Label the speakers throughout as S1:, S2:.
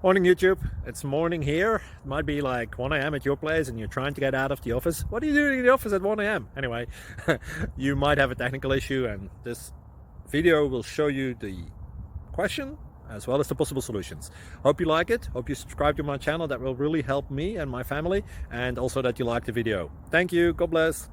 S1: Morning YouTube, it's morning here. It might be like 1 a.m. at your place and you're trying to get out of the office. What are you doing in the office at 1 a.m? Anyway, you might have a technical issue and this video will show you the question as well as the possible solutions. Hope you like it, hope you subscribe to my channel. That will really help me and my family, and also that you like the video. Thank you, God bless.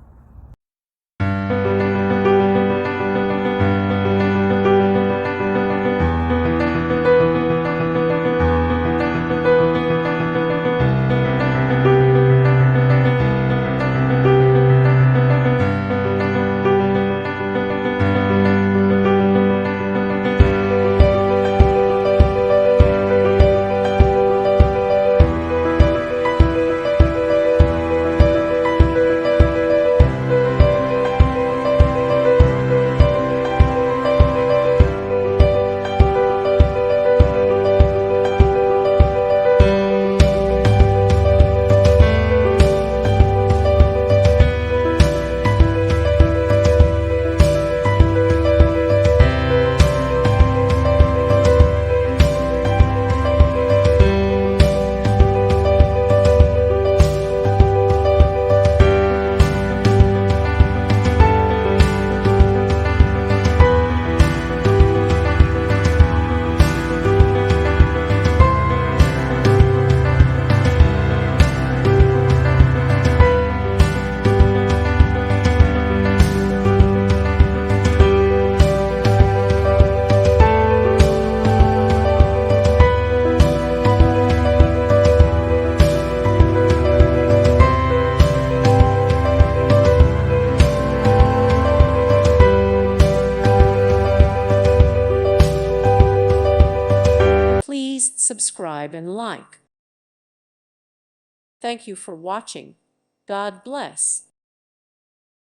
S2: Please subscribe and like. Thank you for watching. God bless.